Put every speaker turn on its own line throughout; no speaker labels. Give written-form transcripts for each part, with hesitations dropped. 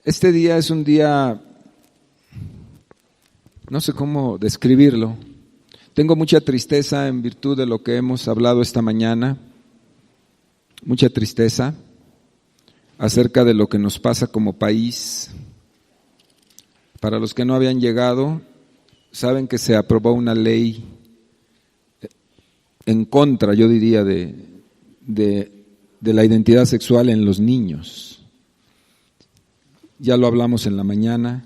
Este día es un día, no sé cómo describirlo. Tengo mucha tristeza en virtud de lo que hemos hablado esta mañana, mucha tristeza acerca de lo que nos pasa como país. Para los que no habían llegado, saben que se aprobó una ley en contra, yo diría, de la identidad sexual en los niños. Ya lo hablamos en la mañana.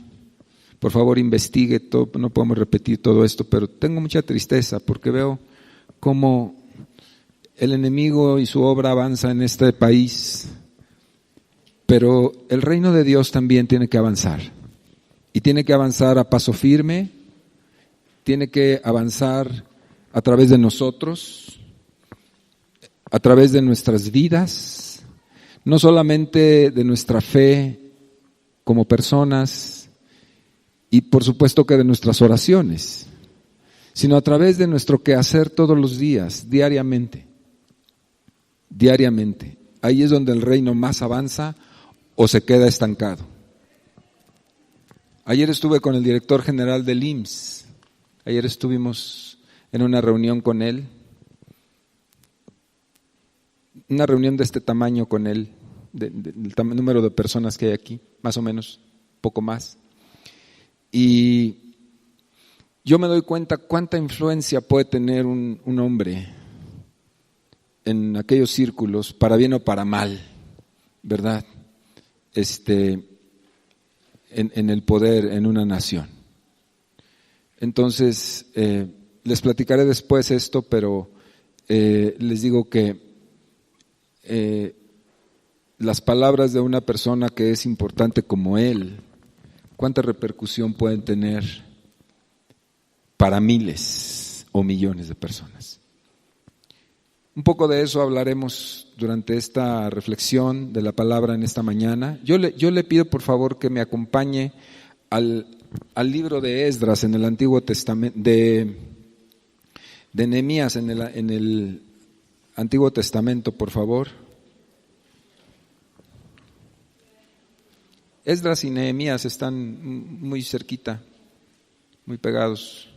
Por favor, investigue todo, no podemos repetir todo esto, pero tengo mucha tristeza porque veo cómo el enemigo y su obra avanza en este país, pero el reino de Dios también tiene que avanzar, y tiene que avanzar a paso firme, tiene que avanzar a través de nosotros, a través de nuestras vidas, no solamente de nuestra fe como personas, y por supuesto que de nuestras oraciones, sino a través de nuestro quehacer todos los días, diariamente. Ahí es donde el reino más avanza o se queda estancado. Ayer estuve con el director general del IMSS, ayer estuvimos en una reunión con él, una reunión de este tamaño con él, del número de personas que hay aquí, más o menos, poco más. Y yo me doy cuenta cuánta influencia puede tener un hombre en aquellos círculos, para bien o para mal, ¿verdad? En el poder en una nación. Entonces, les platicaré después esto, pero les digo que las palabras de una persona que es importante como él, ¿cuánta repercusión pueden tener para miles o millones de personas? Un poco de eso hablaremos durante esta reflexión de la palabra en esta mañana. Yo le pido por favor que me acompañe al libro de Esdras en el Antiguo Testamento, de Nehemías en el Antiguo Testamento, por favor. Esdras y Nehemías están muy cerquita, muy pegados.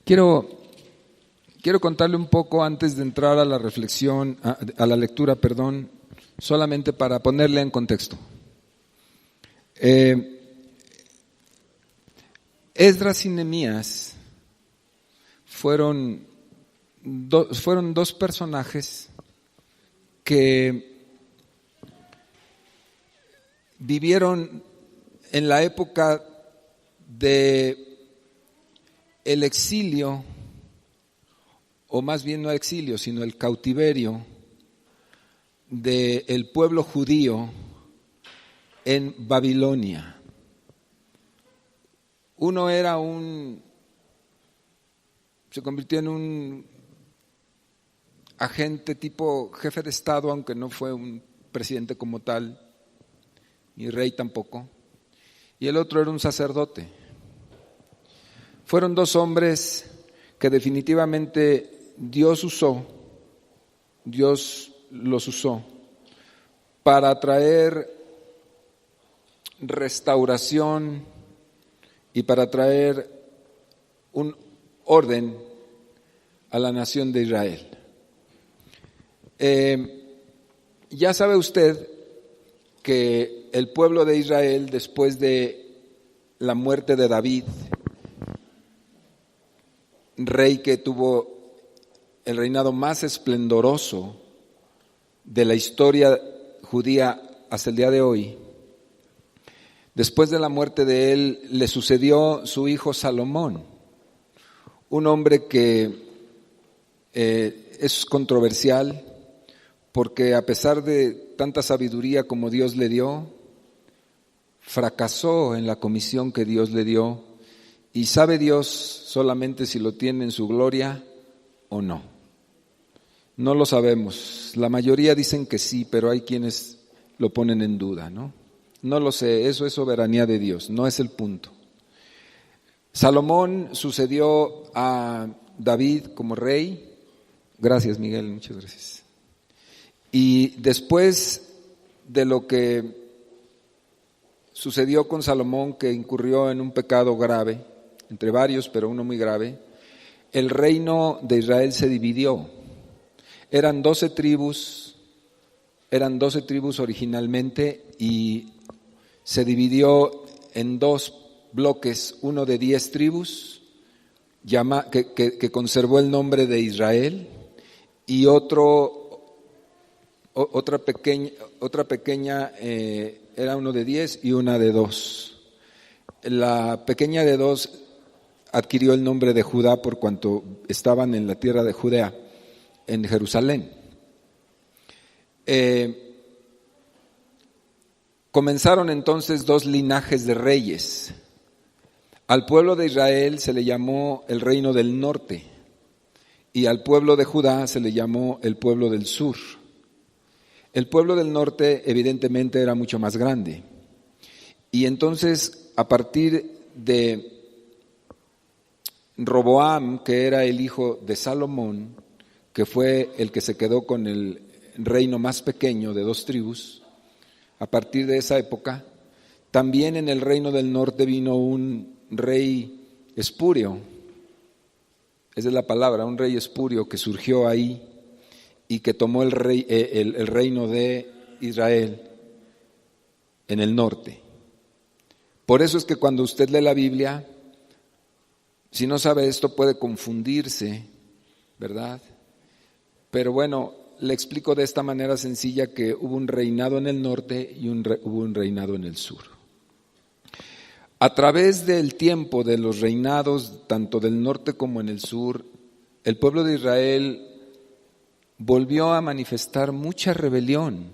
Quiero contarle un poco antes de entrar a la reflexión, a la lectura, perdón, solamente para ponerle en contexto. Esdras y Nehemías fueron dos personajes que vivieron en la época de el exilio, o más bien no exilio, sino el cautiverio del pueblo judío en Babilonia. Uno se convirtió en un agente tipo jefe de Estado, aunque no fue un presidente como tal, ni rey tampoco, y el otro era un sacerdote. Fueron dos hombres que definitivamente Dios los usó para traer restauración y para traer un orden a la nación de Israel. Ya sabe usted que el pueblo de Israel, después de la muerte de David, rey que tuvo el reinado más esplendoroso de la historia judía hasta el día de hoy, después de la muerte de él le sucedió su hijo Salomón, un hombre que es controversial porque a pesar de tanta sabiduría como Dios le dio, fracasó en la comisión que Dios le dio. Y sabe Dios solamente si lo tiene en su gloria o no. No lo sabemos. La mayoría dicen que sí, pero hay quienes lo ponen en duda, ¿no? No lo sé, eso es soberanía de Dios, no es el punto. Salomón sucedió a David como rey. Gracias, Miguel, muchas gracias. Y después de lo que sucedió con Salomón, que incurrió en un pecado grave, entre varios, pero uno muy grave, el reino de Israel se dividió. Eran 12 tribus originalmente y se dividió en dos bloques, uno de 10 tribus, que conservó el nombre de Israel, y otra pequeña era uno de 10 y una de 2. La pequeña de 2 adquirió el nombre de Judá por cuanto estaban en la tierra de Judea, en Jerusalén. Comenzaron entonces 2 linajes de reyes. Al pueblo de Israel se le llamó el reino del norte y al pueblo de Judá se le llamó el pueblo del sur. El pueblo del norte evidentemente era mucho más grande. Y entonces, a partir de Roboam, que era el hijo de Salomón, que fue el que se quedó con el reino más pequeño de 2 tribus, a partir de esa época, también en el reino del norte vino un rey espurio. Esa es la palabra, un rey espurio que surgió ahí y que tomó el reino de Israel en el norte. Por eso es que cuando usted lee la Biblia, si no sabe esto puede confundirse, ¿verdad? Pero bueno, le explico de esta manera sencilla que hubo un reinado en el norte y hubo un reinado en el sur. A través del tiempo de los reinados, tanto del norte como en el sur, el pueblo de Israel volvió a manifestar mucha rebelión,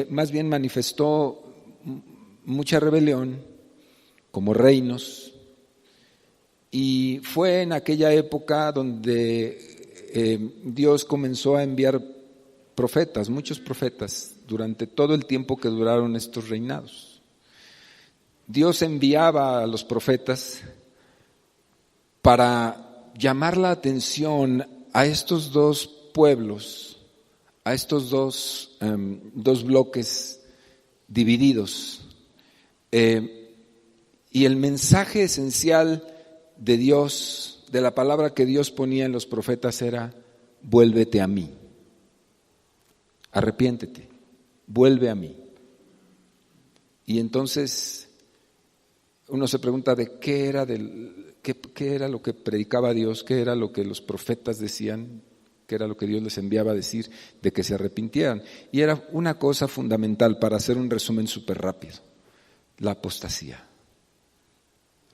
más bien manifestó mucha rebelión como reinos, y fue en aquella época donde Dios comenzó a enviar profetas, muchos profetas, durante todo el tiempo que duraron estos reinados. Dios enviaba a los profetas para llamar la atención a estos 2 pueblos, a estos dos bloques divididos. Y el mensaje esencial de Dios, de la palabra que Dios ponía en los profetas era: vuélvete a mí, arrepiéntete, vuelve a mí. Y entonces uno se pregunta de qué era lo que predicaba Dios, qué era lo que los profetas decían, qué era lo que Dios les enviaba a decir, de que se arrepintieran. Y era una cosa fundamental, para hacer un resumen súper rápido: la apostasía.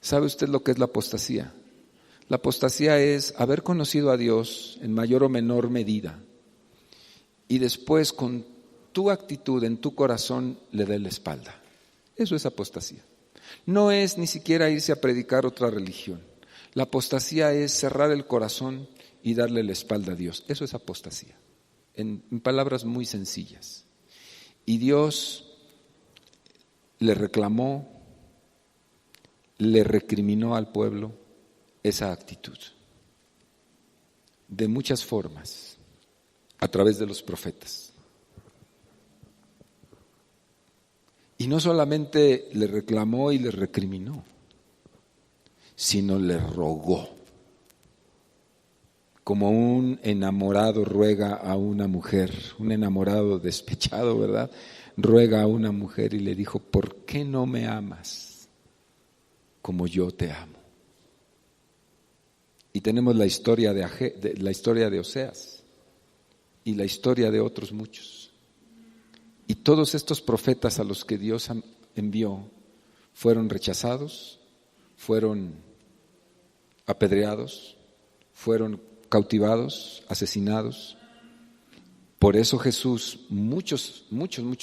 ¿Sabe usted lo que es la apostasía? La apostasía es haber conocido a Dios en mayor o menor medida y después con tu actitud en tu corazón le des la espalda. Eso es apostasía. No es ni siquiera irse a predicar otra religión. La apostasía es cerrar el corazón y darle la espalda a Dios. Eso es apostasía, en palabras muy sencillas. Y Dios le reclamó, le recriminó al pueblo esa actitud, de muchas formas, a través de los profetas. Y no solamente le reclamó y le recriminó, sino le rogó, como un enamorado ruega a una mujer, un enamorado despechado, ¿verdad? Ruega a una mujer y le dijo: ¿por qué no me amas como yo te amo? Y tenemos la historia de Oseas y la historia de otros muchos. Y todos estos profetas a los que Dios envió fueron rechazados, fueron apedreados, fueron cautivados, asesinados. Por eso Jesús, muchos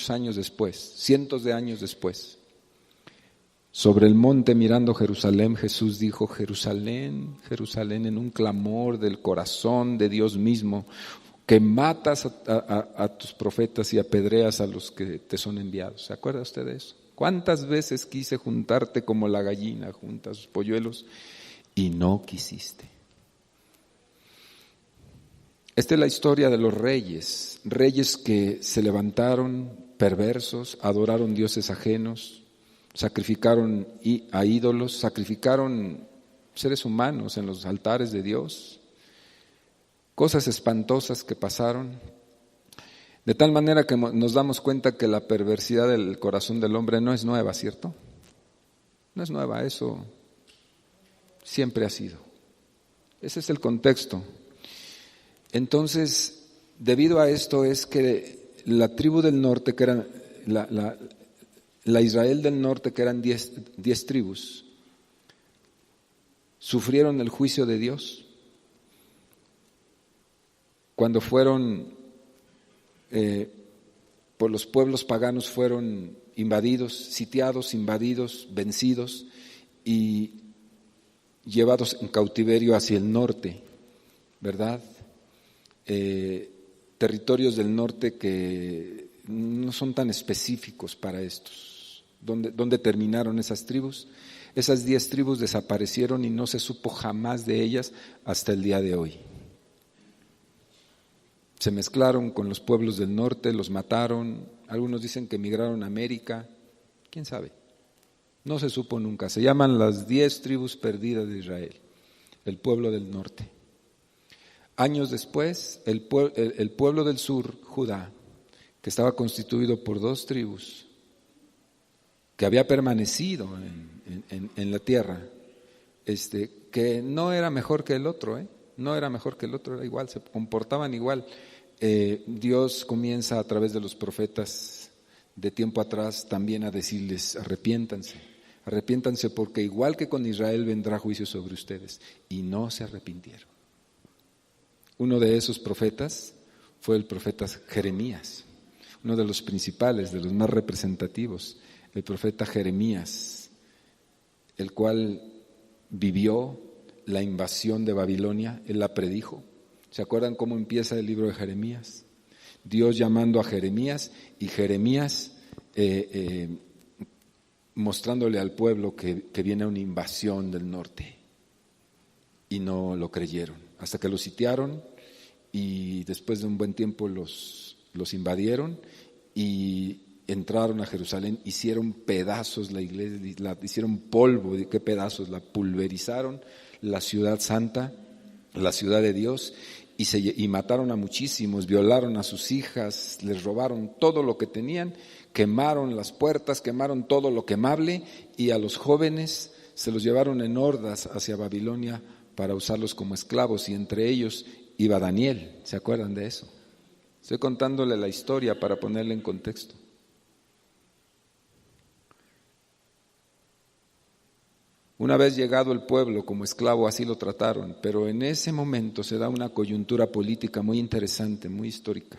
años después, cientos de años después, sobre el monte mirando Jerusalén, Jesús dijo: Jerusalén, Jerusalén, en un clamor del corazón de Dios mismo, que matas a tus profetas y apedreas a los que te son enviados. ¿Se acuerda usted de eso? ¿Cuántas veces quise juntarte como la gallina junta sus polluelos y no quisiste? Esta es la historia de los reyes, reyes que se levantaron perversos, adoraron dioses ajenos, sacrificaron a ídolos, sacrificaron seres humanos en los altares de Dios, cosas espantosas que pasaron, de tal manera que nos damos cuenta que la perversidad del corazón del hombre no es nueva, ¿cierto? No es nueva, eso siempre ha sido. Ese es el contexto. Entonces, debido a esto es que la tribu del norte, que era la Israel del norte, que eran 10 tribus, sufrieron el juicio de Dios cuando fueron, por los pueblos paganos fueron invadidos, sitiados, invadidos, vencidos y llevados en cautiverio hacia el norte, ¿verdad? Territorios del norte que no son tan específicos para estos. ¿Dónde terminaron esas tribus? Esas 10 tribus desaparecieron y no se supo jamás de ellas hasta el día de hoy. Se mezclaron con los pueblos del norte, los mataron, algunos dicen que emigraron a América, quién sabe, no se supo nunca. Se llaman las 10 tribus perdidas de Israel, el pueblo del norte. Años después, el pueblo del sur, Judá, que estaba constituido por 2 tribus, que había permanecido en la tierra, que no era mejor que el otro, no era mejor que el otro, era igual, se comportaban igual. Dios comienza a través de los profetas de tiempo atrás también a decirles: arrepiéntanse porque igual que con Israel vendrá juicio sobre ustedes, y no se arrepintieron. Uno de esos profetas fue el profeta Jeremías, uno de los principales, de los más representativos, el profeta Jeremías, el cual vivió la invasión de Babilonia, él la predijo. ¿Se acuerdan cómo empieza el libro de Jeremías? Dios llamando a Jeremías y Jeremías mostrándole al pueblo que viene una invasión del norte, y no lo creyeron, hasta que los sitiaron y después de un buen tiempo los invadieron y entraron a Jerusalén, hicieron pedazos la iglesia, la hicieron polvo. ¿De qué pedazos? La pulverizaron, la ciudad santa, la ciudad de Dios, y mataron a muchísimos, violaron a sus hijas, les robaron todo lo que tenían, quemaron las puertas, quemaron todo lo quemable, y a los jóvenes se los llevaron en hordas hacia Babilonia para usarlos como esclavos, y entre ellos iba Daniel. ¿Se acuerdan de eso? Estoy contándole la historia para ponerle en contexto. Una vez llegado el pueblo como esclavo, así lo trataron, pero en ese momento se da una coyuntura política muy interesante, muy histórica.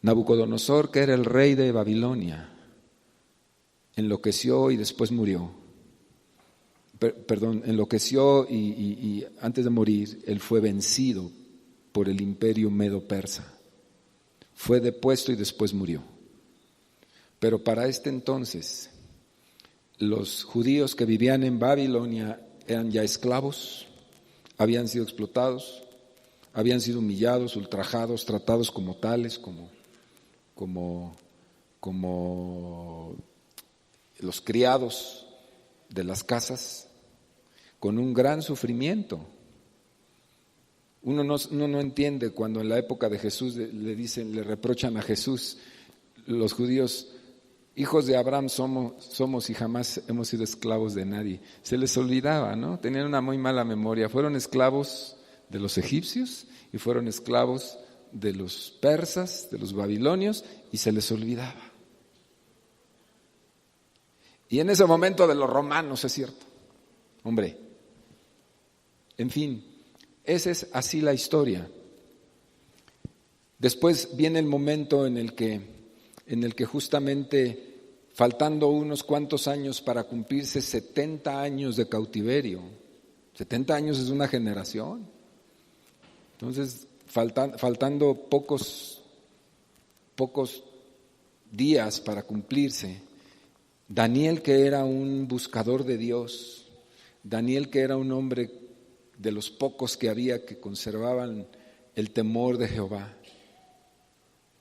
Nabucodonosor, que era el rey de Babilonia, enloqueció y después murió. Enloqueció y antes de morir, él fue vencido por el imperio medo-persa. Fue depuesto y después murió. Pero para este entonces, los judíos que vivían en Babilonia eran ya esclavos, habían sido explotados, habían sido humillados, ultrajados, tratados como tales, como los criados de las casas, con un gran sufrimiento. Uno no entiende cuando en la época de Jesús le reprochan a Jesús, los judíos: hijos de Abraham somos y jamás hemos sido esclavos de nadie. Se les olvidaba, ¿no? Tenían una muy mala memoria. Fueron esclavos de los egipcios y fueron esclavos de los persas, de los babilonios, y se les olvidaba. Y en ese momento de los romanos, es cierto. Hombre, en fin, esa es así la historia. Después viene el momento en el que justamente, faltando unos cuantos años para cumplirse 70 años de cautiverio, 70 años es una generación, entonces faltando pocos días para cumplirse. Daniel, que era un buscador de Dios, Daniel, que era un hombre de los pocos que había que conservaban el temor de Jehová,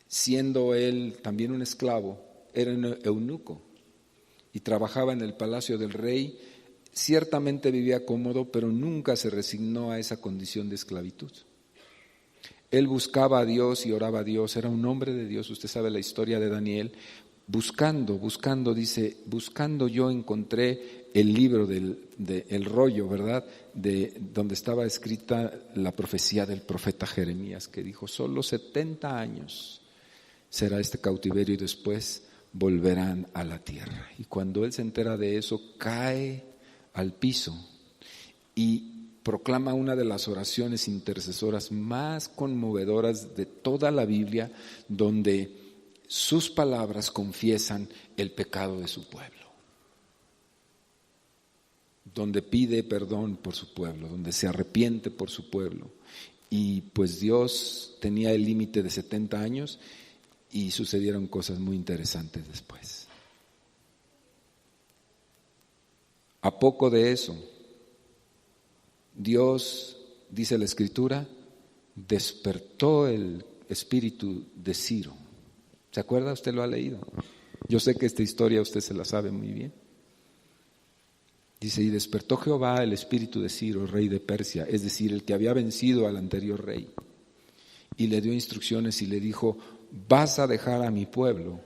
siendo él también un esclavo, era un eunuco y trabajaba en el palacio del rey, ciertamente vivía cómodo, pero nunca se resignó a esa condición de esclavitud. Él buscaba a Dios y oraba a Dios, era un hombre de Dios. Usted sabe la historia de Daniel. Buscando, dice, buscando yo encontré el libro el rollo, ¿verdad? De donde estaba escrita la profecía del profeta Jeremías, que dijo, solo 70 años será este cautiverio y después volverán a la tierra. Y cuando él se entera de eso, cae al piso y proclama una de las oraciones intercesoras más conmovedoras de toda la Biblia, donde sus palabras confiesan el pecado de su pueblo, donde pide perdón por su pueblo, donde se arrepiente por su pueblo. Y pues Dios tenía el límite de 70 años y sucedieron cosas muy interesantes después. A poco de eso, Dios, dice la Escritura, despertó el espíritu de Ciro. ¿Se acuerda? Usted lo ha leído. Yo sé que esta historia usted se la sabe muy bien. Dice, y despertó Jehová el espíritu de Ciro, rey de Persia, es decir, el que había vencido al anterior rey. Y le dio instrucciones y le dijo, vas a dejar a mi pueblo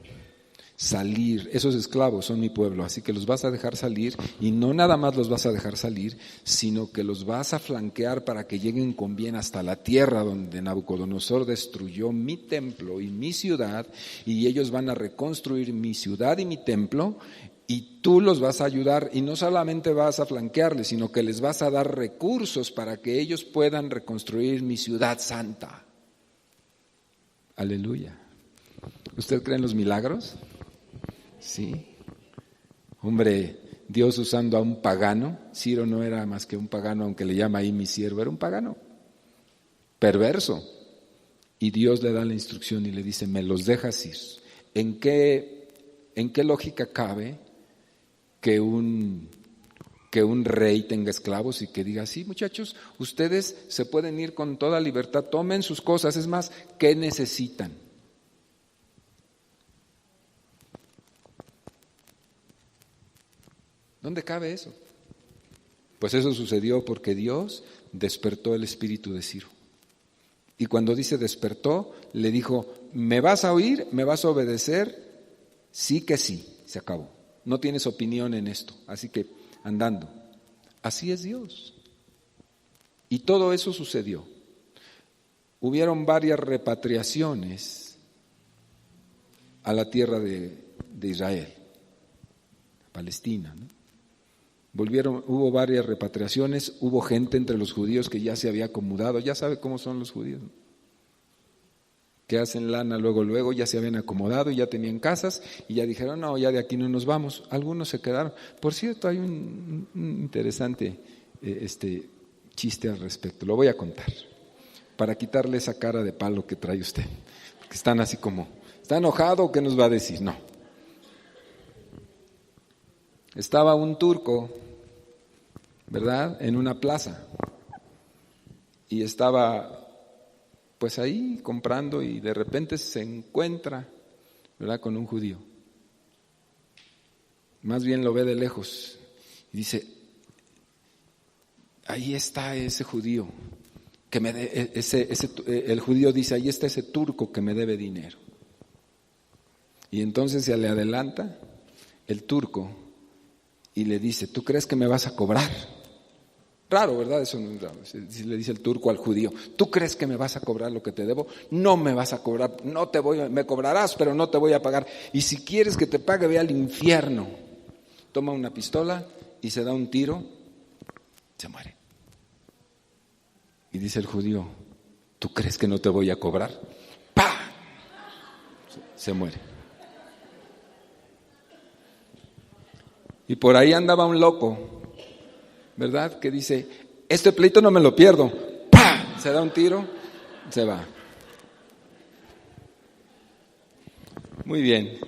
salir, esos esclavos son mi pueblo, así que los vas a dejar salir, y no nada más los vas a dejar salir, sino que los vas a flanquear para que lleguen con bien hasta la tierra donde Nabucodonosor destruyó mi templo y mi ciudad, y ellos van a reconstruir mi ciudad y mi templo, y tú los vas a ayudar, y no solamente vas a flanquearles, sino que les vas a dar recursos para que ellos puedan reconstruir mi ciudad santa. Aleluya. ¿Usted cree en los milagros? Sí. Hombre, Dios usando a un pagano. Ciro no era más que un pagano, aunque le llama ahí mi siervo, era un pagano perverso. Y Dios le da la instrucción y le dice, me los dejas ir. ¿En qué lógica cabe que un rey tenga esclavos y que diga, sí, muchachos, ustedes se pueden ir con toda libertad, tomen sus cosas, es más, ¿qué necesitan? ¿Dónde cabe eso? Pues eso sucedió porque Dios despertó el espíritu de Ciro. Y cuando dice despertó, le dijo, ¿me vas a oír? ¿Me vas a obedecer? Sí que sí, se acabó. No tienes opinión en esto, así que andando. Así es Dios. Y todo eso sucedió. Hubieron varias repatriaciones a la tierra de Israel, Palestina, ¿no? Hubo varias repatriaciones, hubo gente entre los judíos que ya se había acomodado, ya sabe cómo son los judíos, ¿no? Que hacen lana luego, ya se habían acomodado y ya tenían casas y ya dijeron, no, ya de aquí no nos vamos. Algunos se quedaron. Por cierto, hay un interesante chiste al respecto, lo voy a contar, para quitarle esa cara de palo que trae usted, porque están así como, ¿está enojado? ¿Qué nos va a decir? No. Estaba un turco, ¿verdad?, en una plaza y estaba pues ahí comprando y de repente se encuentra, ¿verdad?, con un judío. Más bien lo ve de lejos y dice, ahí está ese judío que el judío dice, ahí está ese turco que me debe dinero. Y entonces se le adelanta el turco y le dice, ¿tú crees que me vas a cobrar? Raro, ¿verdad? Eso no es raro. Le dice el turco al judío, ¿tú crees que me vas a cobrar lo que te debo? No me vas a cobrar, me cobrarás, pero no te voy a pagar. Y si quieres que te pague, ve al infierno. Toma una pistola y se da un tiro, se muere. Y dice el judío, ¿tú crees que no te voy a cobrar? ¡Pah! Se muere. Y por ahí andaba un loco, ¿verdad?, que dice, este pleito no me lo pierdo. ¡Pah! Se da un tiro, se va. Muy bien.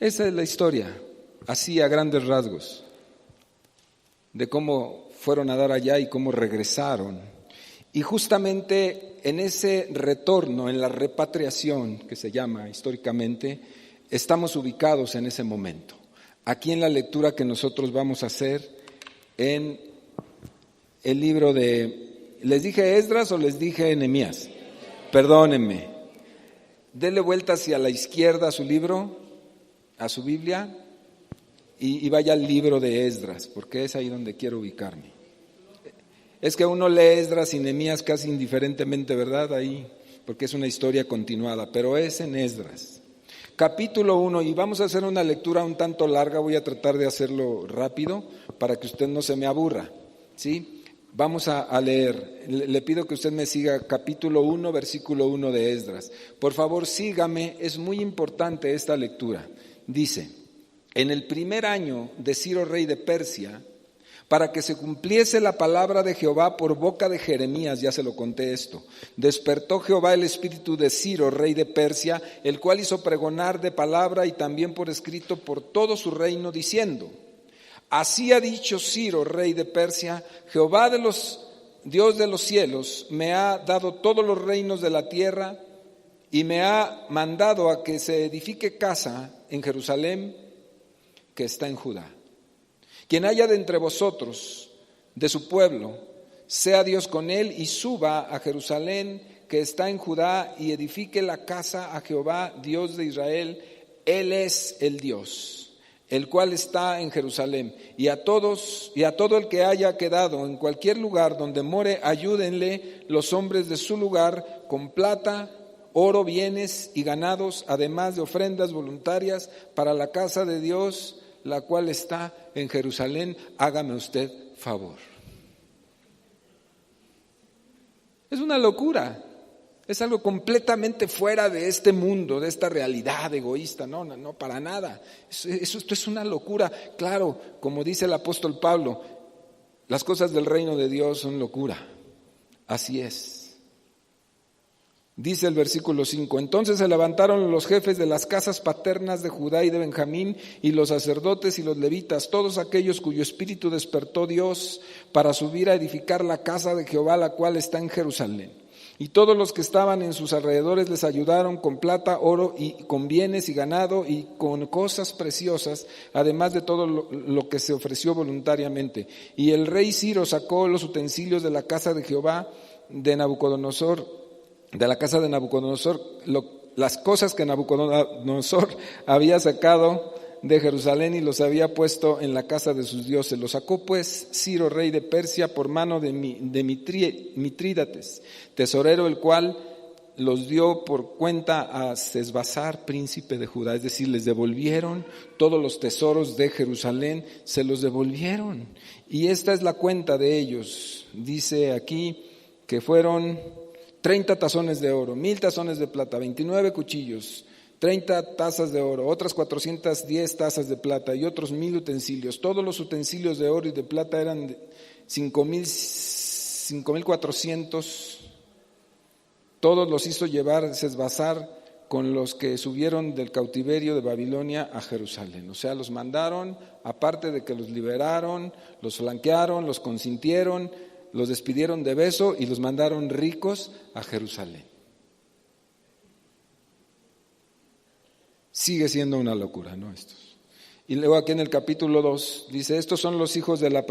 Esa es la historia, así a grandes rasgos, de cómo fueron a dar allá y cómo regresaron. Y justamente en ese retorno, en la repatriación, que se llama históricamente, estamos ubicados en ese momento. Aquí en la lectura que nosotros vamos a hacer en el libro de... ¿Les dije Esdras o les dije Nehemías? Perdónenme. Dele vuelta hacia la izquierda a su libro, a su Biblia, y vaya al libro de Esdras, porque es ahí donde quiero ubicarme. Es que uno lee Esdras y Nehemías casi indiferentemente, ¿verdad? Ahí, porque es una historia continuada, pero es en Esdras. Capítulo 1, y vamos a hacer una lectura un tanto larga, voy a tratar de hacerlo rápido para que usted no se me aburra, ¿sí? Vamos a leer, le pido que usted me siga capítulo 1, versículo 1 de Esdras. Por favor, sígame, es muy importante esta lectura. Dice, en el primer año de Ciro, rey de Persia, para que se cumpliese la palabra de Jehová por boca de Jeremías, ya se lo conté esto, despertó Jehová el espíritu de Ciro, rey de Persia, el cual hizo pregonar de palabra y también por escrito por todo su reino, diciendo, así ha dicho Ciro, rey de Persia, Jehová Dios de los cielos, me ha dado todos los reinos de la tierra y me ha mandado a que se edifique casa en Jerusalén, que está en Judá. Quien haya de entre vosotros, de su pueblo, sea Dios con él y suba a Jerusalén, que está en Judá, y edifique la casa a Jehová, Dios de Israel. Él es el Dios, el cual está en Jerusalén. Y a todo el que haya quedado en cualquier lugar donde more, ayúdenle los hombres de su lugar con plata, oro, bienes y ganados, además de ofrendas voluntarias para la casa de Dios, la cual está en Jerusalén. Hágame usted favor. Es una locura, es algo completamente fuera de este mundo, de esta realidad egoísta. No, para nada. Esto es una locura. Claro, como dice el apóstol Pablo, las cosas del reino de Dios son locura. Así es. Dice el versículo 5, entonces se levantaron los jefes de las casas paternas de Judá y de Benjamín, y los sacerdotes y los levitas, todos aquellos cuyo espíritu despertó Dios para subir a edificar la casa de Jehová, la cual está en Jerusalén. Y todos los que estaban en sus alrededores les ayudaron con plata, oro y con bienes y ganado y con cosas preciosas, además de todo lo que se ofreció voluntariamente. Y el rey Ciro sacó los utensilios de la casa de Jehová de Nabucodonosor, de la casa de Nabucodonosor, las cosas que Nabucodonosor había sacado de Jerusalén y los había puesto en la casa de sus dioses. Los sacó pues Ciro, rey de Persia, por mano de Mitrídates, tesorero, el cual los dio por cuenta a Sesbazar, príncipe de Judá. Es decir, les devolvieron todos los tesoros de Jerusalén, se los devolvieron. Y esta es la cuenta de ellos. Dice aquí que fueron 30 tazones de oro, 1000 tazones de plata, 29 cuchillos, 30 tazas de oro, otras 410 tazas de plata y otros 1000 utensilios. Todos los utensilios de oro y de plata eran 5400. Todos los hizo llevar Sesbazar con los que subieron del cautiverio de Babilonia a Jerusalén. O sea, los mandaron, aparte de que los liberaron, los flanquearon, los consintieron, los despidieron de beso y los mandaron ricos a Jerusalén. Sigue siendo una locura, ¿no? Estos. Y luego aquí en el capítulo 2 dice, estos son los hijos de la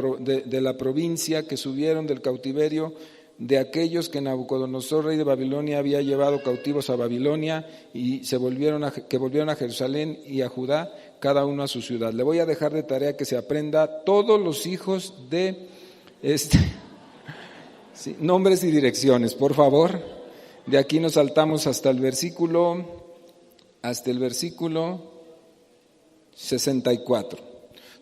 provincia que subieron del cautiverio de aquellos que Nabucodonosor, rey de Babilonia, había llevado cautivos a Babilonia y volvieron a Jerusalén y a Judá, cada uno a su ciudad. Le voy a dejar de tarea que se aprenda todos los hijos de sí, nombres y direcciones, por favor. De aquí nos saltamos hasta el versículo 64.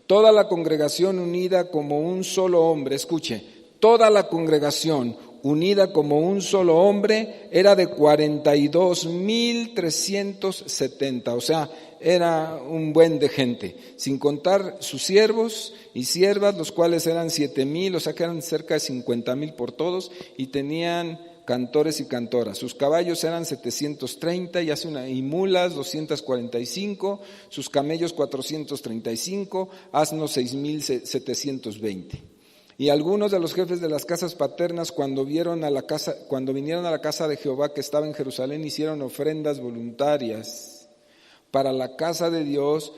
Toda la congregación unida como un solo hombre, escuche, toda la congregación unida como un solo hombre era de 42,370, o sea, era un buen de gente, sin contar sus siervos y siervas, los cuales eran 7,000, o sea que eran cerca de 50,000 por todos, y tenían cantores y cantoras. Sus caballos eran 730 y mulas 245, sus camellos 435, asnos 6,720. Y algunos de los jefes de las casas paternas, cuando vinieron a la casa de Jehová que estaba en Jerusalén, hicieron ofrendas voluntarias para la casa de Dios,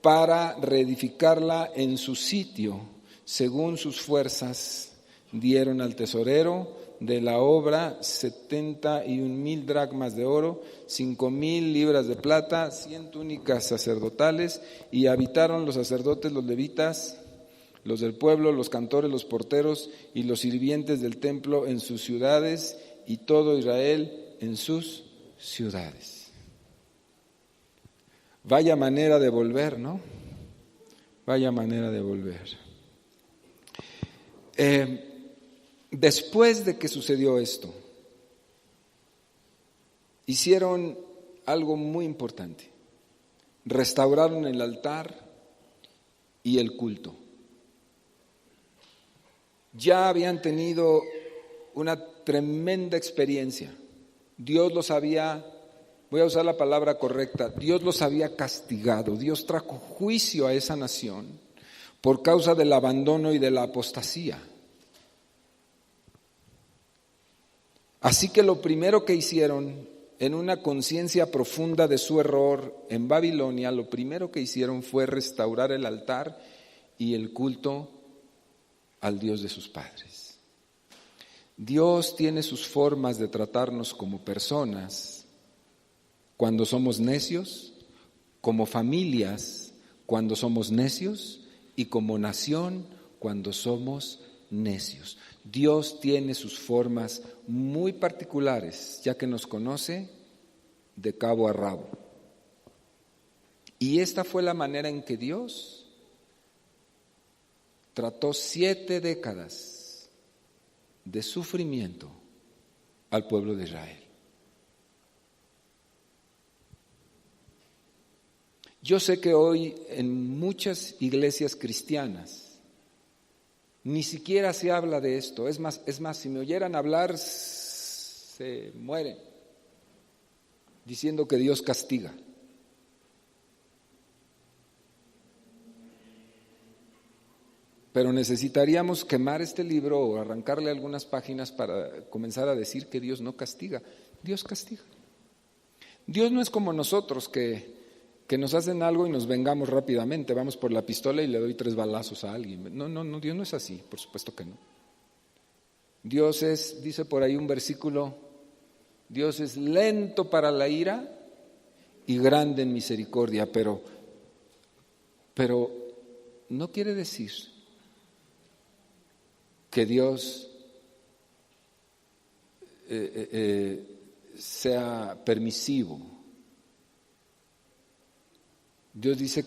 para reedificarla en su sitio, según sus fuerzas. Dieron al tesorero de la obra 71,000 dracmas de oro, 5,000 libras de plata, 100 túnicas sacerdotales, y habitaron los sacerdotes, los levitas, los del pueblo, los cantores, los porteros y los sirvientes del templo en sus ciudades, y todo Israel en sus ciudades. Vaya manera de volver, ¿no? Vaya manera de volver. Después de que sucedió esto, hicieron algo muy importante. Restauraron el altar y el culto. Ya habían tenido una tremenda experiencia. Dios los había, voy a usar la palabra correcta, Dios los había castigado. Dios trajo juicio a esa nación por causa del abandono y de la apostasía. Así que lo primero que hicieron, en una conciencia profunda de su error en Babilonia, lo primero que hicieron fue restaurar el altar y el culto al Dios de sus padres. Dios tiene sus formas de tratarnos como personas cuando somos necios, como familias cuando somos necios y como nación cuando somos necios. Dios tiene sus formas muy particulares, ya que nos conoce de cabo a rabo. Y esta fue la manera en que Dios trató 7 décadas de sufrimiento al pueblo de Israel. Yo sé que hoy en muchas iglesias cristianas ni siquiera se habla de esto. Es más, si me oyeran hablar, se mueren diciendo que Dios castiga. Pero necesitaríamos quemar este libro o arrancarle algunas páginas para comenzar a decir que Dios no castiga. Dios castiga. Dios no es como nosotros que nos hacen algo y nos vengamos rápidamente. Vamos por la pistola y le doy 3 balazos a alguien. No, Dios no es así, por supuesto que no. Dios es, dice por ahí un versículo, Dios es lento para la ira y grande en misericordia, pero no quiere decir que Dios sea permisivo. Dios dice,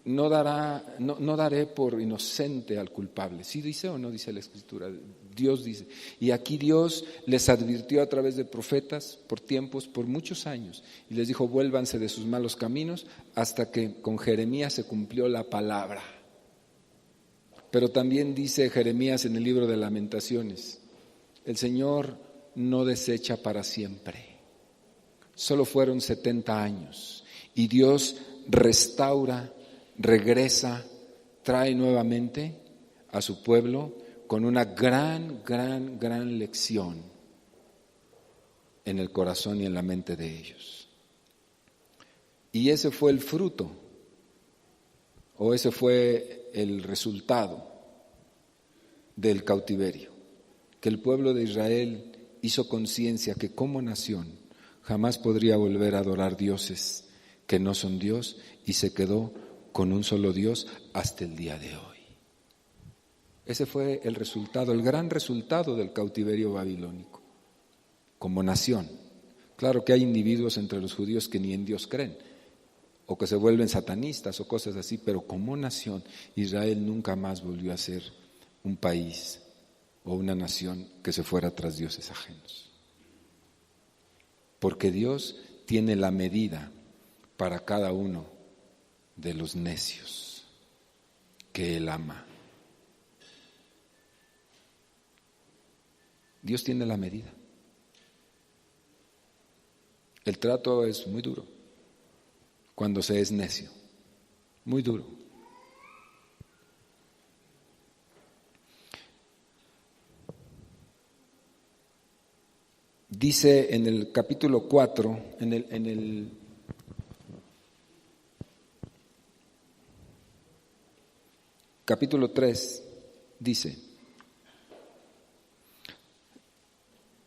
no daré por inocente al culpable. ¿Sí dice o no dice la Escritura? Dios dice. Y aquí Dios les advirtió a través de profetas por tiempos, por muchos años, y les dijo, vuélvanse de sus malos caminos, hasta que con Jeremías se cumplió la palabra. Pero también dice Jeremías en el libro de Lamentaciones, el Señor no desecha para siempre. Solo fueron 70 años y Dios restaura, regresa, trae nuevamente a su pueblo con una gran lección en el corazón y en la mente de ellos. Y ese fue el fruto, o ese fue el resultado del cautiverio, que el pueblo de Israel hizo conciencia que como nación jamás podría volver a adorar dioses que no son Dios, y se quedó con un solo Dios hasta el día de hoy. Ese fue el resultado, el gran resultado del cautiverio babilónico, como nación. Claro que hay individuos entre los judíos que ni en Dios creen, o que se vuelven satanistas o cosas así, pero como nación, Israel nunca más volvió a ser un país o una nación que se fuera tras dioses ajenos. Porque Dios tiene la medida para cada uno de los necios que Él ama. Dios tiene la medida. El trato es muy duro cuando se es necio, muy duro. Dice en el capítulo 4, en el capítulo 3, dice: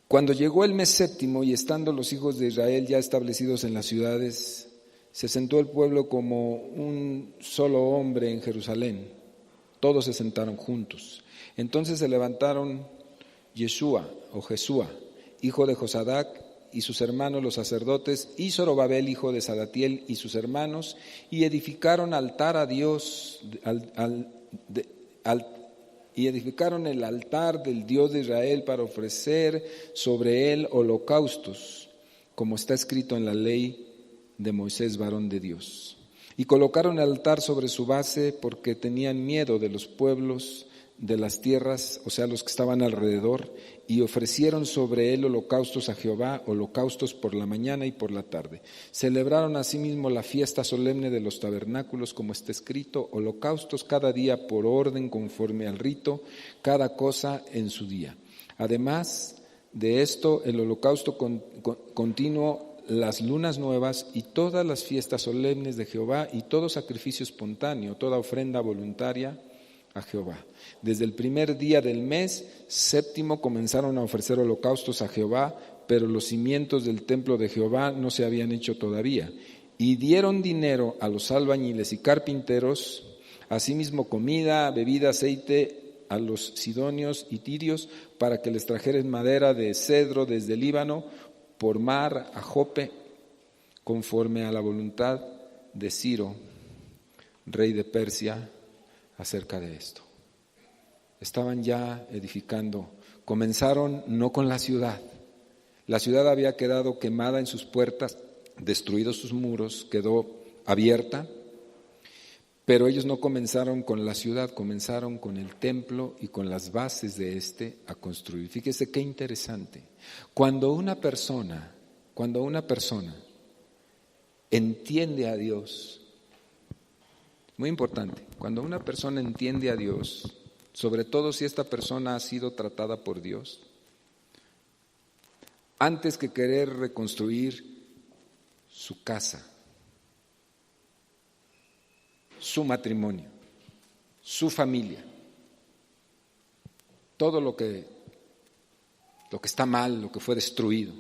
cuando llegó el mes séptimo y estando los hijos de Israel ya establecidos en las ciudades, se sentó el pueblo como un solo hombre en Jerusalén. Todos se sentaron juntos. Entonces se levantaron Jesúa, hijo de Josadac, y sus hermanos los sacerdotes, y Zorobabel, hijo de Salatiel, y sus hermanos, y edificaron altar a Dios, y edificaron el altar del Dios de Israel para ofrecer sobre él holocaustos, como está escrito en la ley de Moisés, varón de Dios. Y colocaron el altar sobre su base porque tenían miedo de los pueblos de las tierras, o sea, los que estaban alrededor, y ofrecieron sobre él holocaustos a Jehová, holocaustos por la mañana y por la tarde. Celebraron asimismo la fiesta solemne de los tabernáculos, como está escrito: holocaustos cada día por orden conforme al rito, cada cosa en su día. Además de esto, el holocausto continuo, las lunas nuevas y todas las fiestas solemnes de Jehová, y todo sacrificio espontáneo, toda ofrenda voluntaria a Jehová. Desde el primer día del mes séptimo comenzaron a ofrecer holocaustos a Jehová, pero los cimientos del templo de Jehová no se habían hecho todavía. Y dieron dinero a los albañiles y carpinteros, asimismo comida, bebida, aceite a los sidonios y tirios, para que les trajeran madera de cedro desde el Líbano, por mar a Jope, conforme a la voluntad de Ciro, rey de Persia, acerca de esto. Estaban ya edificando. Comenzaron no con la ciudad. La ciudad había quedado quemada en sus puertas, destruidos sus muros, quedó abierta, pero ellos no comenzaron con la ciudad, comenzaron con el templo y con las bases de este a construir. Fíjese qué interesante. Cuando una persona entiende a Dios, muy importante, cuando una persona entiende a Dios, sobre todo si esta persona ha sido tratada por Dios, antes que querer reconstruir su casa, su matrimonio, su familia, todo lo que está mal, lo que fue destruido.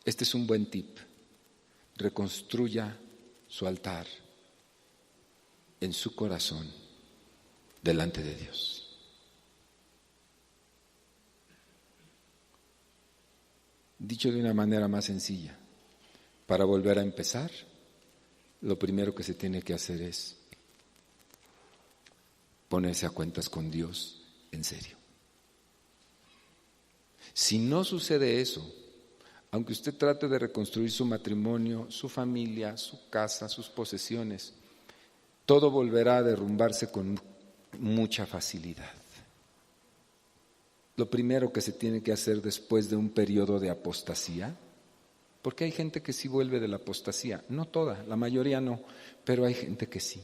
Este es un buen tip. Reconstruya su altar en su corazón delante de Dios. Dicho de una manera más sencilla, para volver a empezar, lo primero que se tiene que hacer es ponerse a cuentas con Dios en serio. Si no sucede eso, aunque usted trate de reconstruir su matrimonio, su familia, su casa, sus posesiones, todo volverá a derrumbarse con mucha facilidad. Lo primero que se tiene que hacer después de un periodo de apostasía, porque hay gente que sí vuelve de la apostasía, no toda, la mayoría no, pero hay gente que sí,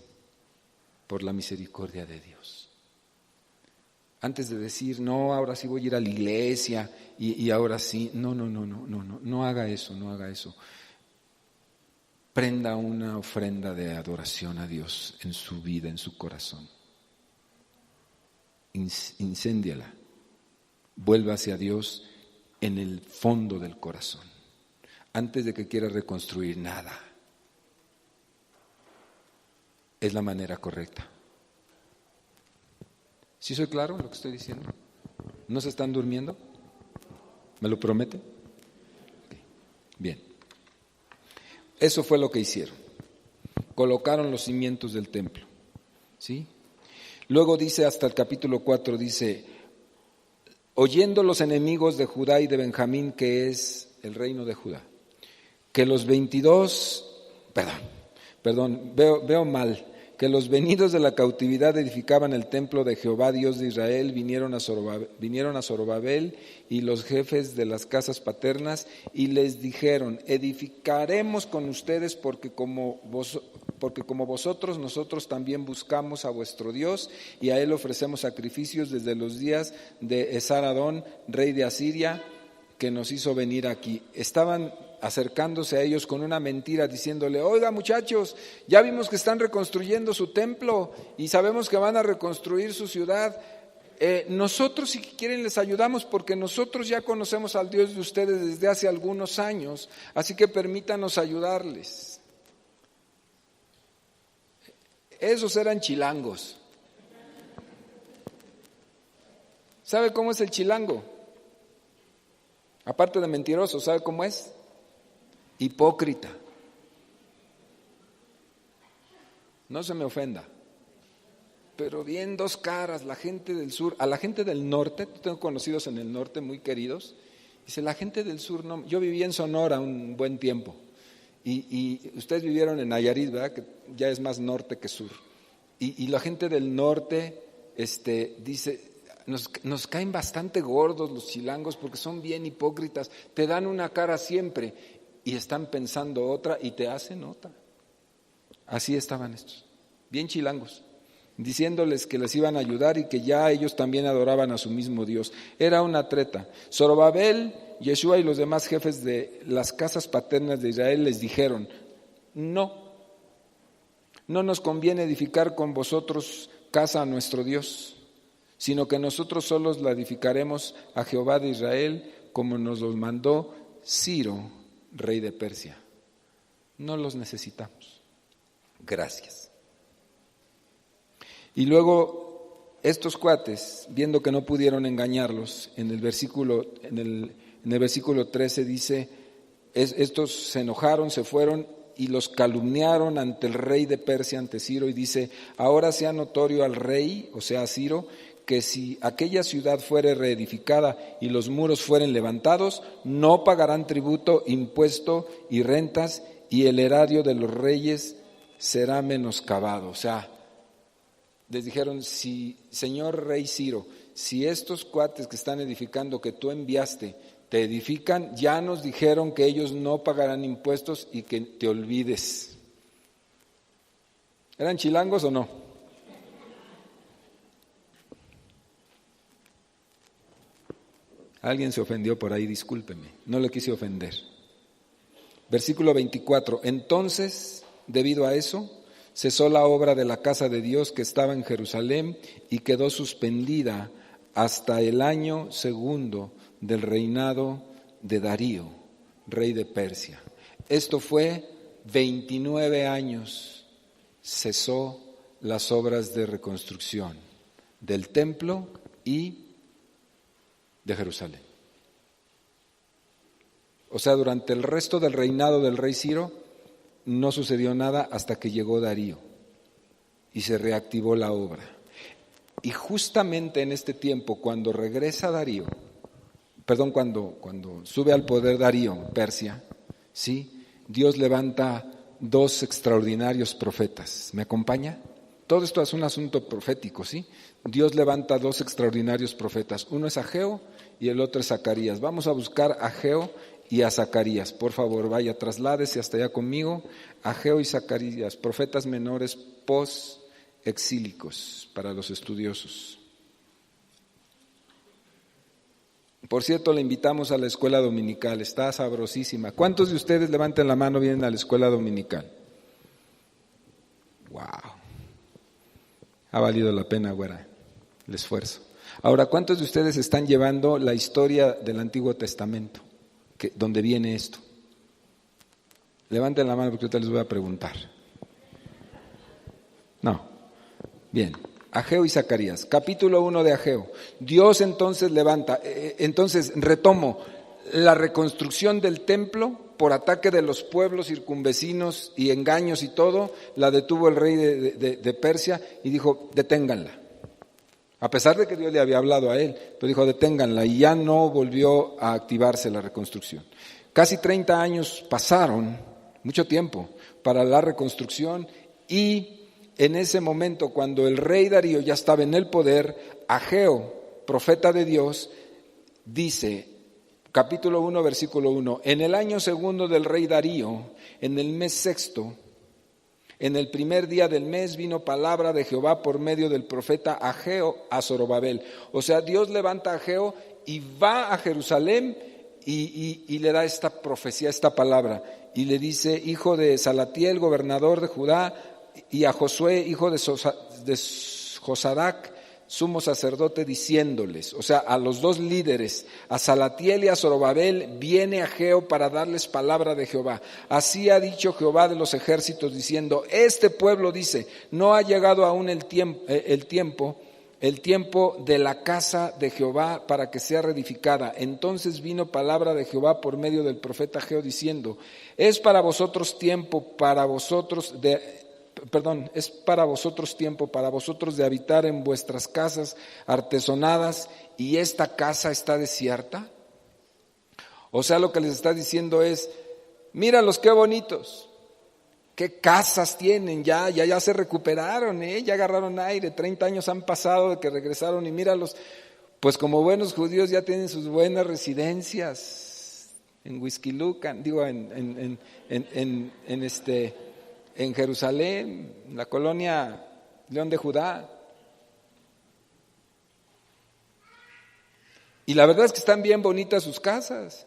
por la misericordia de Dios. Antes de decir, no, ahora sí voy a ir a la iglesia y ahora sí, no haga eso, no haga eso. Prenda una ofrenda de adoración a Dios en su vida, en su corazón. Incéndiala. Vuelva hacia Dios en el fondo del corazón, antes de que quiera reconstruir nada. Es la manera correcta. ¿Sí soy claro en lo que estoy diciendo? ¿No se están durmiendo? ¿Me lo promete? Okay. Bien. Eso fue lo que hicieron. Colocaron los cimientos del templo. ¿Sí? Luego dice hasta el capítulo 4, dice: oyendo los enemigos de Judá y de Benjamín, que es el reino de Judá, que los 22, veo mal, que los venidos de la cautividad edificaban el templo de Jehová, Dios de Israel, vinieron a Zorobabel y los jefes de las casas paternas y les dijeron: edificaremos con ustedes porque como vosotros, nosotros también buscamos a vuestro Dios y a él ofrecemos sacrificios desde los días de Esar-Adón, rey de Asiria, que nos hizo venir aquí. Estaban acercándose a ellos con una mentira, diciéndole: oiga, muchachos, ya vimos que están reconstruyendo su templo y sabemos que van a reconstruir su ciudad. Nosotros, si quieren, les ayudamos porque nosotros ya conocemos al Dios de ustedes desde hace algunos años, así que permítanos ayudarles. Esos eran chilangos. ¿Sabe cómo es el chilango? Aparte de mentiroso, ¿sabe cómo es? Hipócrita. No se me ofenda, pero bien dos caras. La gente del sur, a la gente del norte, tengo conocidos en el norte muy queridos, dice: la gente del sur no. Yo viví en Sonora un buen tiempo y ustedes vivieron en Nayarit, ¿verdad? Que ya es más norte que sur. Y la gente del norte dice: nos caen bastante gordos los chilangos porque son bien hipócritas, te dan una cara siempre y están pensando otra y te hacen otra. Así estaban estos, bien chilangos, diciéndoles que les iban a ayudar y que ya ellos también adoraban a su mismo Dios. Era una treta. Zorobabel, Yeshua y los demás jefes de las casas paternas de Israel les dijeron: no nos conviene edificar con vosotros casa a nuestro Dios, sino que nosotros solos la edificaremos a Jehová de Israel, como nos los mandó Ciro, rey de Persia. No los necesitamos. Gracias. Y luego estos cuates, viendo que no pudieron engañarlos, en el versículo 13 dice: estos se enojaron, se fueron y los calumniaron ante el rey de Persia, ante Ciro, y dice: ahora sea notorio al rey, o sea a Ciro, que si aquella ciudad fuere reedificada y los muros fueren levantados, no pagarán tributo, impuesto y rentas, y el erario de los reyes será menoscabado. O sea, les dijeron: si, señor rey Ciro, si estos cuates que están edificando, que tú enviaste, te edifican, ya nos dijeron que ellos no pagarán impuestos y que te olvides. ¿Eran chilangos o no? Alguien se ofendió por ahí, discúlpeme, no le quise ofender. Versículo 24, entonces, debido a eso, cesó la obra de la casa de Dios que estaba en Jerusalén y quedó suspendida hasta el año segundo del reinado de Darío, rey de Persia. Esto fue 29 años, cesó las obras de reconstrucción del templo y de Jerusalén. O sea, durante el resto del reinado del rey Ciro no sucedió nada hasta que llegó Darío y se reactivó la obra. Y justamente en este tiempo, cuando regresa Darío, cuando sube al poder Darío, Persia, ¿sí? Dios levanta dos extraordinarios profetas. ¿Me acompaña? Todo esto es un asunto profético, ¿sí? Dios levanta dos extraordinarios profetas. Uno es Ageo y el otro es Zacarías. Vamos a buscar a Ageo y a Zacarías. Por favor, vaya, trasládese hasta allá conmigo. Ageo y Zacarías, profetas menores post-exílicos para los estudiosos. Por cierto, le invitamos a la escuela dominical, está sabrosísima. ¿Cuántos de ustedes, levanten la mano, vienen a la escuela dominical? ¡Wow! Ha valido la pena, güera, el esfuerzo. Ahora, ¿cuántos de ustedes están llevando la historia del Antiguo Testamento? ¿Dónde viene esto? Levanten la mano porque ahorita les voy a preguntar. No. Bien. Ageo y Zacarías. Capítulo 1 de Ageo. Dios entonces retomo la reconstrucción del templo por ataque de los pueblos circunvecinos y engaños y todo, la detuvo el rey de Persia y dijo: deténganla. A pesar de que Dios le había hablado a él, pero dijo: deténganla, y ya no volvió a activarse la reconstrucción. Casi 30 años pasaron, mucho tiempo, para la reconstrucción, y en ese momento, cuando el rey Darío ya estaba en el poder, Ageo, profeta de Dios, dice, capítulo 1, versículo 1, en el año segundo del rey Darío, en el mes sexto, en el primer día del mes vino palabra de Jehová por medio del profeta Ageo a Zorobabel. O sea, Dios levanta a Ageo y va a Jerusalén y le da esta profecía, esta palabra. Y le dice, hijo de Salatiel, gobernador de Judá, y a Josué, hijo de Josadac, sumo sacerdote, diciéndoles, o sea, a los dos líderes, a Salatiel y a Zorobabel, viene Ageo para darles palabra de Jehová. Así ha dicho Jehová de los ejércitos, diciendo, este pueblo dice, no ha llegado aún el tiempo de la casa de Jehová para que sea reedificada. Entonces vino palabra de Jehová por medio del profeta Ageo, diciendo, es para vosotros tiempo para vosotros de habitar en vuestras casas artesonadas, y esta casa está desierta. O sea, lo que les está diciendo es, míralos qué bonitos, qué casas tienen, ya se recuperaron, ya agarraron aire, 30 años han pasado de que regresaron, y míralos, pues como buenos judíos ya tienen sus buenas residencias en Huixquilucan, en Jerusalén, en la colonia León de Judá. Y la verdad es que están bien bonitas sus casas,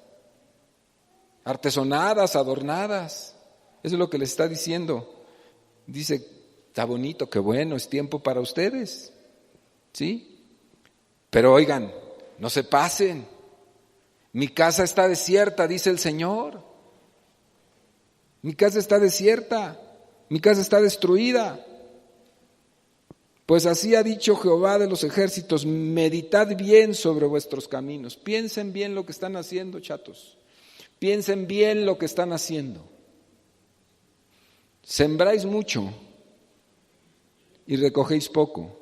artesonadas, adornadas. Eso es lo que les está diciendo. Dice, está bonito, qué bueno, es tiempo para ustedes, ¿sí? Pero oigan, no se pasen. Mi casa está desierta, dice el Señor. Mi casa está desierta. Mi casa está destruida. Pues así ha dicho Jehová de los ejércitos, meditad bien sobre vuestros caminos. Piensen bien lo que están haciendo, chatos. Piensen bien lo que están haciendo. Sembráis mucho y recogéis poco.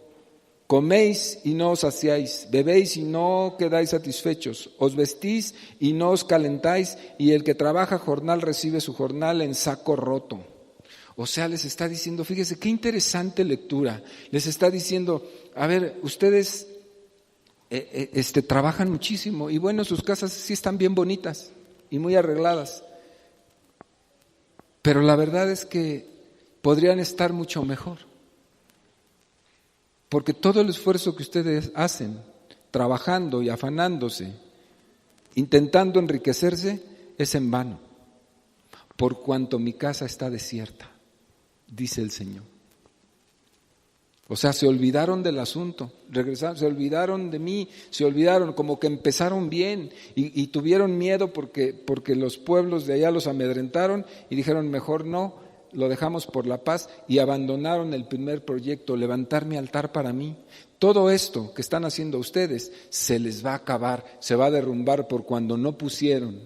Coméis y no os saciáis, bebéis y no quedáis satisfechos, os vestís y no os calentáis, y el que trabaja jornal recibe su jornal en saco roto. O sea, les está diciendo, fíjese qué interesante lectura, les está diciendo, a ver, ustedes trabajan muchísimo y bueno, sus casas sí están bien bonitas y muy arregladas, pero la verdad es que podrían estar mucho mejor, porque todo el esfuerzo que ustedes hacen, trabajando y afanándose, intentando enriquecerse, es en vano, por cuanto mi casa está desierta, dice el Señor. O sea, se olvidaron del asunto, regresaron, se olvidaron de mí, se olvidaron, como que empezaron bien y tuvieron miedo porque los pueblos de allá los amedrentaron y dijeron, mejor no, lo dejamos por la paz, y abandonaron el primer proyecto, levantar mi altar para mí. Todo esto que están haciendo ustedes se les va a acabar, se va a derrumbar por cuando no pusieron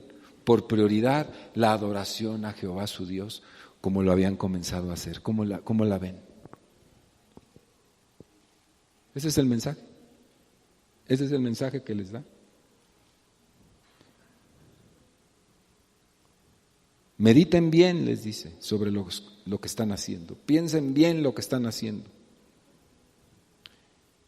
por prioridad la adoración a Jehová su Dios, como lo habían comenzado a hacer. ¿Cómo la ven? Ese es el mensaje. Ese es el mensaje que les da. Mediten bien, les dice, sobre lo que están haciendo. Piensen bien lo que están haciendo.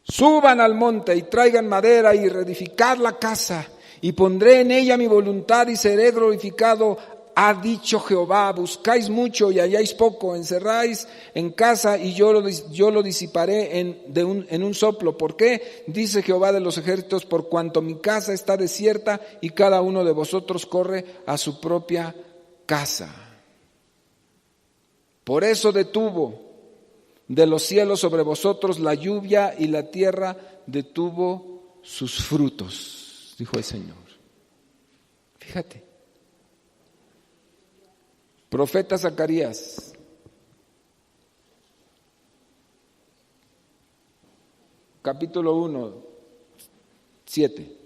Suban al monte y traigan madera y reedificad la casa, y pondré en ella mi voluntad y seré glorificado, ha dicho Jehová. Buscáis mucho y halláis poco, encerráis en casa y yo lo disiparé en un soplo. ¿Por qué? Dice Jehová de los ejércitos, por cuanto mi casa está desierta y cada uno de vosotros corre a su propia casa. Por eso detuvo de los cielos sobre vosotros la lluvia y la tierra detuvo sus frutos, dijo el Señor. Fíjate. Profeta Zacarías, capítulo 1, 7.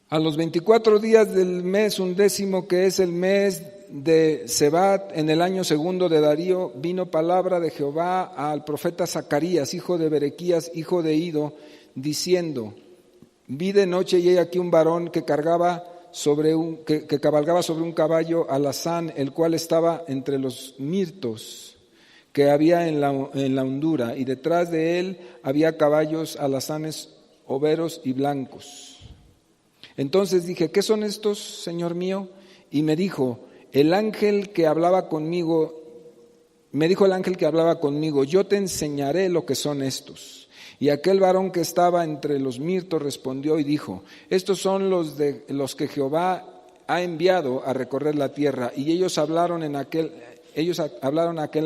A los 24 días del mes 11, que es el mes de Sebat, en el año segundo de Darío, vino palabra de Jehová al profeta Zacarías, hijo de Berequías, hijo de Ido, diciendo: vi de noche y he aquí un varón que cargaba que cabalgaba sobre un caballo alazán, el cual estaba entre los mirtos que había en la hondura, y detrás de él había caballos alazanes, overos y blancos. Entonces dije: ¿qué son estos, Señor mío? Y me dijo el ángel que hablaba conmigo, yo te enseñaré lo que son estos. Y aquel varón que estaba entre los mirtos respondió y dijo: estos son los que Jehová ha enviado a recorrer la tierra. Y ellos hablaron a aquel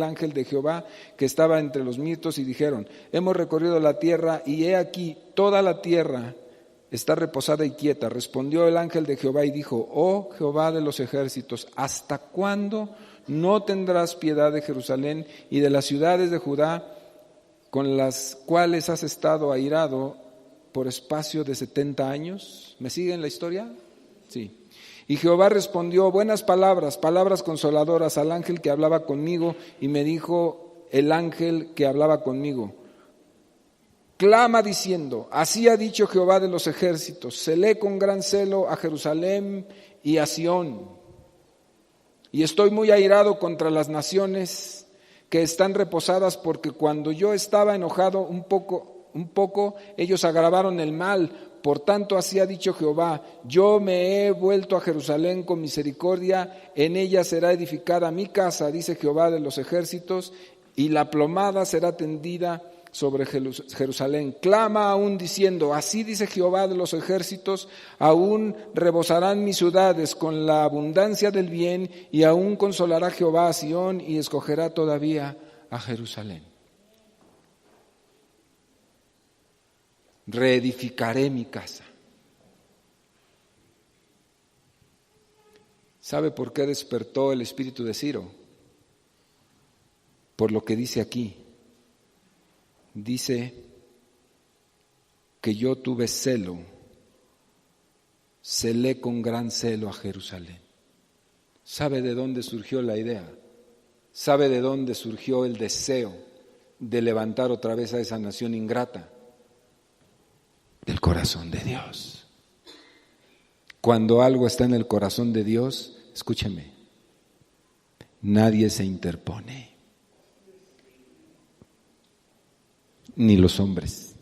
ángel de Jehová que estaba entre los mirtos y dijeron: hemos recorrido la tierra y he aquí toda la tierra está reposada y quieta. Respondió el ángel de Jehová y dijo: oh Jehová de los ejércitos, ¿hasta cuándo no tendrás piedad de Jerusalén y de las ciudades de Judá, con las cuales has estado airado por espacio de 70 años? ¿Me siguen la historia? Sí. Y Jehová respondió: buenas palabras, palabras consoladoras al ángel que hablaba conmigo. Y me dijo el ángel que hablaba conmigo: clama diciendo: así ha dicho Jehová de los ejércitos, celé con gran celo a Jerusalén y a Sión, y estoy muy airado contra las naciones que están reposadas, porque cuando yo estaba enojado un poco, ellos agravaron el mal. Por tanto, así ha dicho Jehová: yo me he vuelto a Jerusalén con misericordia, en ella será edificada mi casa, dice Jehová de los ejércitos, y la plomada será tendida sobre Jerusalén. Clama aún diciendo: así dice Jehová de los ejércitos, aún rebosarán mis ciudades con la abundancia del bien, y aún consolará Jehová a Sión y escogerá todavía a Jerusalén. Reedificaré mi casa. ¿Sabe por qué despertó el espíritu de Ciro? Por lo que dice aquí. Dice que yo tuve celo, celé con gran celo a Jerusalén. ¿Sabe de dónde surgió la idea? ¿Sabe de dónde surgió el deseo de levantar otra vez a esa nación ingrata? Del corazón de Dios. Cuando algo está en el corazón de Dios, escúcheme, nadie se interpone. Ni los hombres.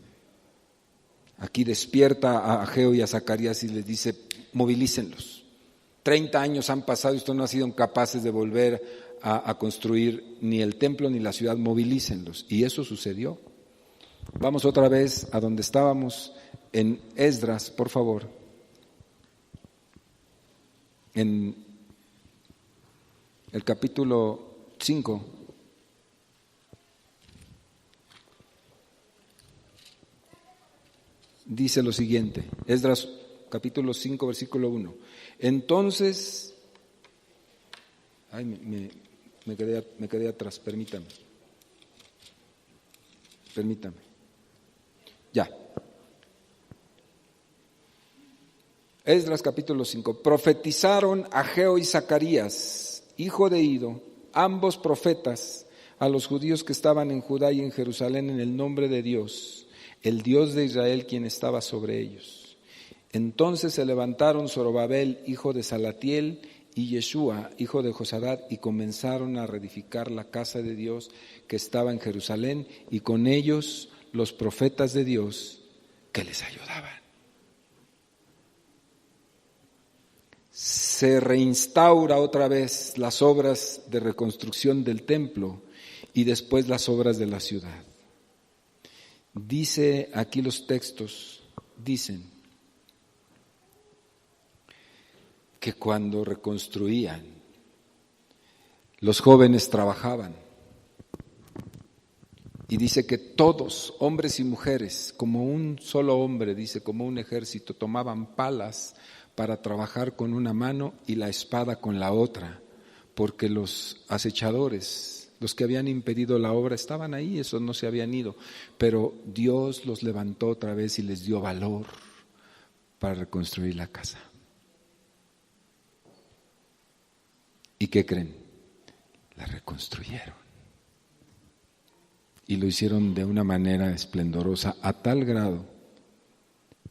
Aquí despierta a Ageo y a Zacarías y les dice: movilícenlos. 30 años han pasado y ustedes no han sido capaces de volver a construir ni el templo ni la ciudad, movilícenlos. Y eso sucedió. Vamos otra vez a donde estábamos, en Esdras, por favor. En el capítulo 5. Dice lo siguiente, Esdras capítulo 5, versículo 1. Entonces, me quedé atrás, permítame. Ya. Esdras capítulo 5. Profetizaron Ageo y Zacarías, hijo de Ido, ambos profetas, a los judíos que estaban en Judá y en Jerusalén, en el nombre de Dios, el Dios de Israel, quien estaba sobre ellos. Entonces se levantaron Zorobabel, hijo de Salatiel, y Yeshua, hijo de Josadat, y comenzaron a reedificar la casa de Dios que estaba en Jerusalén, y con ellos los profetas de Dios que les ayudaban. Se reinstaura otra vez las obras de reconstrucción del templo y después las obras de la ciudad. Dice aquí los textos, dicen que cuando reconstruían, los jóvenes trabajaban. Y dice que todos, hombres y mujeres, como un solo hombre, dice, como un ejército, tomaban palas para trabajar con una mano y la espada con la otra, porque los acechadores, los que habían impedido la obra, estaban ahí, esos no se habían ido, pero Dios los levantó otra vez y les dio valor para reconstruir la casa. ¿Y qué creen? La reconstruyeron. Y lo hicieron de una manera esplendorosa, a tal grado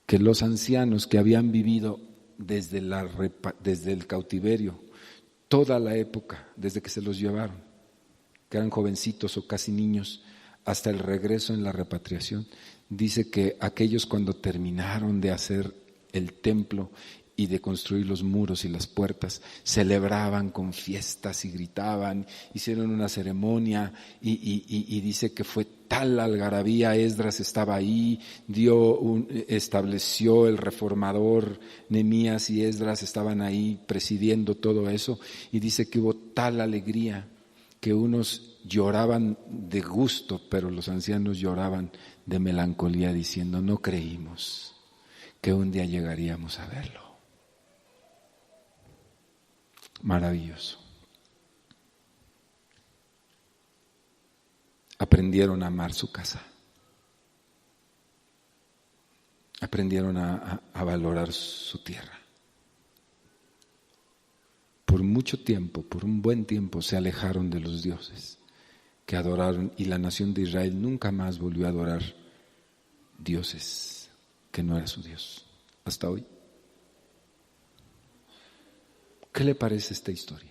que los ancianos que habían vivido desde el cautiverio, toda la época, desde que se los llevaron, que eran jovencitos o casi niños, hasta el regreso en la repatriación. Dice que aquellos, cuando terminaron de hacer el templo y de construir los muros y las puertas, celebraban con fiestas y gritaban, hicieron una ceremonia y dice que fue tal la algarabía. Esdras estaba ahí, estableció el reformador, Nehemías y Esdras estaban ahí presidiendo todo eso, y dice que hubo tal alegría que unos lloraban de gusto, pero los ancianos lloraban de melancolía, diciendo: no creímos que un día llegaríamos a verlo. Maravilloso. Aprendieron a amar su casa. Aprendieron a valorar su tierra. Por mucho tiempo, por un buen tiempo, se alejaron de los dioses que adoraron, y la nación de Israel nunca más volvió a adorar dioses que no era su Dios, hasta hoy. ¿Qué le parece esta historia?